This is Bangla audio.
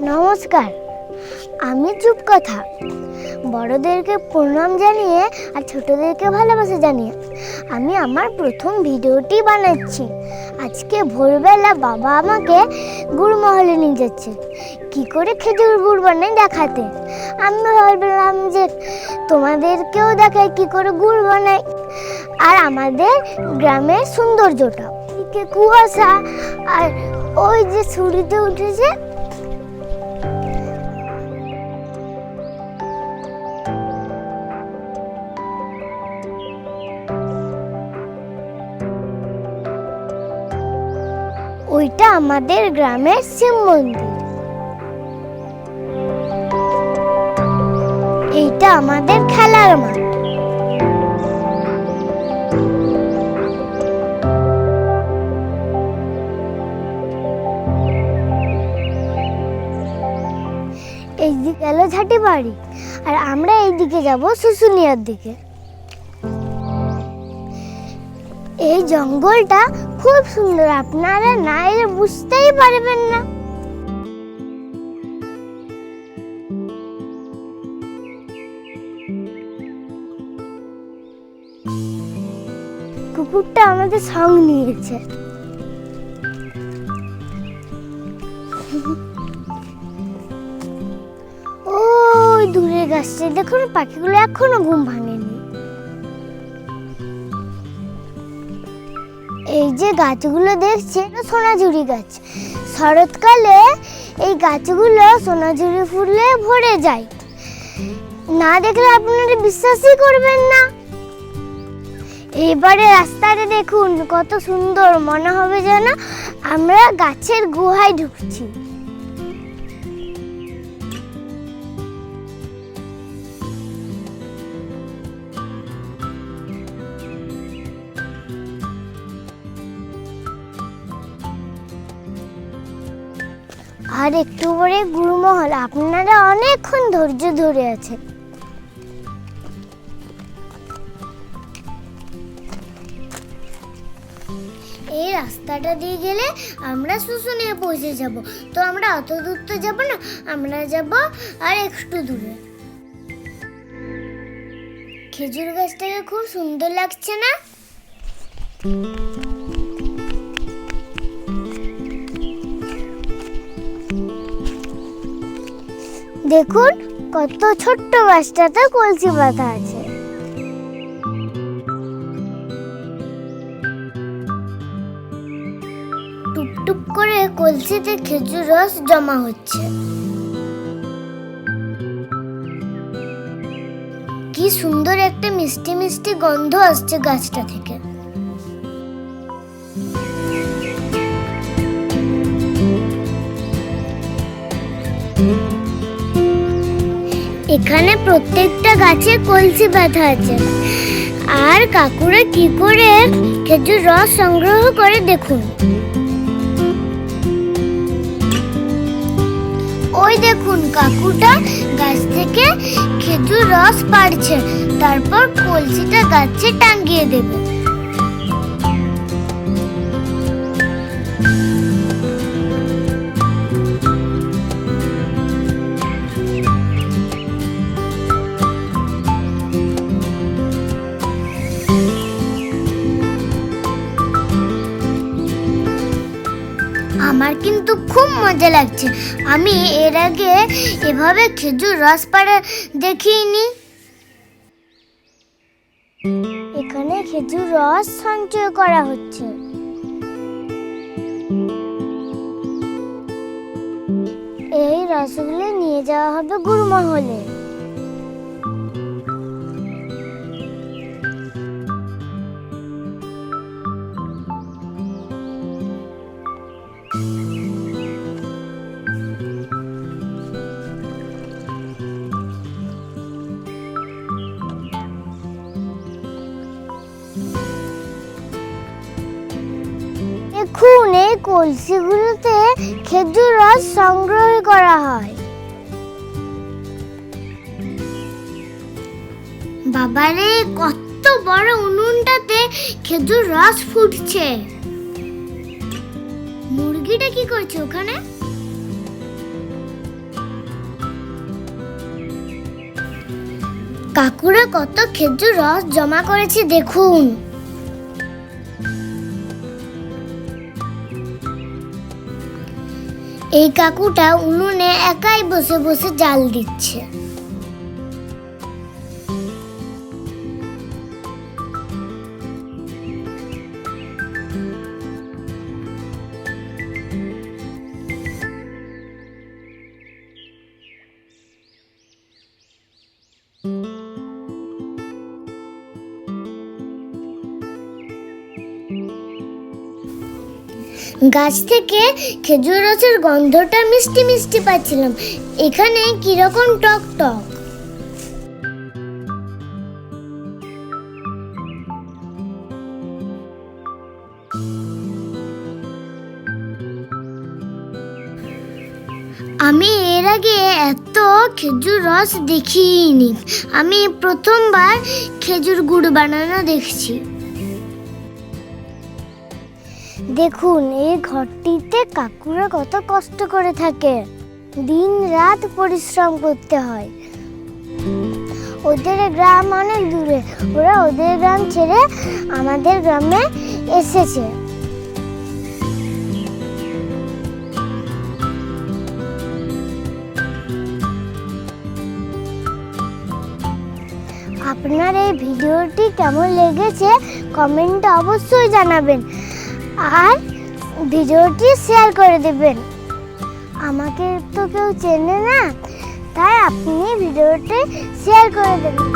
নমস্কার, আমি চুপকথা। বড়দেরকে প্রণাম জানিয়ে আর ছোটদেরকে ভালোবাসা জানিয়ে আমি আমার প্রথম ভিডিওটি বানাচ্ছি। আজকে ভোরবেলা বাবা আমাকে গুড়মহলে নিয়ে যাচ্ছে কি করে খেজুর গুড় বানাই দেখাতে। আমি ভাবলাম যে তোমাদেরকেও দেখাই কি করে গুড় বানাই আর আমাদের গ্রামের সৌন্দর্যটা। কুয়াশা আর ওই যে সূর্য উঠেছে, ওইটা আমাদের গ্রামের শিব মন্দির। এইটা আমাদের খেলার মাঠ। এইদিকে গেল ঝাঁটি বাড়ি আর আমরা এইদিকে যাব শুশুনিয়ার দিকে। এই জঙ্গলটা খুব সুন্দর, আপনারা না এলে বুঝতেই পারবেন না। কুকুরটা আমাদের সঙ্গ নিয়েছে। ওই দূরে গাছটা দেখুন, পাখিগুলো এখনো ঘুম ভাঙেনি। এই যে গাছগুলো দেখছেন সোনাঝুরি গাছ। শরৎকালে এই গাছগুলো সোনাঝুরি ফুলে ভরে যায়, না দেখলে আপনারা বিশ্বাসই করবেন না। এবারে রাস্তাটা দেখুন কত সুন্দর, মনে হবে যেন আমরা গাছের গুহায় ঢুকছি। আর একটু পরে গুড়মহল। আপনারা অনেকক্ষণ ধৈর্য ধরে আছেন। এই রাস্তাটা দিয়ে গেলে আমরা শুশুনিয়া পৌঁছে যাব। তো আমরা অত দূর তো যাব না, আমরা যাব আর একটু দূরে। খেজুর গাছটাকে খুব সুন্দর লাগছে না? দেখুন কত ছোট্ট গাছটাতে কলসি বাঁধা আছে। টুপটুপ করে কলসিতে খেজুর রস জমা হচ্ছে। কি সুন্দর একটা মিষ্টি মিষ্টি গন্ধ আসছে গাছটা থেকে। এখানে প্রত্যেকটা গাছে কলসি বাঁধা আছে। আর কাকুরা কি করে খেজুর রস সংগ্রহ করে দেখুন। ওই দেখুন কাকুটা গাছ থেকে খেজুর রস পাড়ছে, তারপর কলসিটা গাছে টাঙিয়ে দেবে। আমার কিন্তু খুব মজা লাগছে। আমি এর আগে এভাবে খেজুর রস পাড়া দেখিনি। এখানে খেজুর রস সঞ্চয় করা হচ্ছে। এই রসগুলো নিয়ে যাওয়া হবে গুড়মহলে। দেখুন এই কলসিগুলোতে খেজুর রস সংগ্রহ করা হয়। বাবারে কত বড় উনুনটাতে খেজুর রস ফুটছে। মুরগিটা কি করছে ওখানে? কাকুরা কত খেজুর রস জমা করেছে দেখুন। এই কাকুটা উনুনে একাই বসে বসে জাল দিচ্ছে। গাছ থেকে খেজুর রসের গন্ধটা মিষ্টি মিষ্টি পাচ্ছিলাম। এখানে কিরকম টক টক। আমি এর আগে এত খেজুর রস দেখিনি। আমি প্রথমবার খেজুর গুড় বানানো দেখছি। দেখুন এই ঘরটিতে কাকুরা কত কষ্ট করে থাকে, দিন রাত পরিশ্রম করতে হয়। ওদের গ্রাম অনেক দূরে, ওরা ওদের গ্রাম ছেড়ে আমাদের গ্রামে এসেছে। আপনার এই ভিডিওটি কেমন লেগেছে কমেন্টে অবশ্যই জানাবেন, আর ভিডিওটি শেয়ার করে দেবেন। আমাকে তো কেউ চেনে না, তাই আপনি ভিডিওটি শেয়ার করে দেবেন।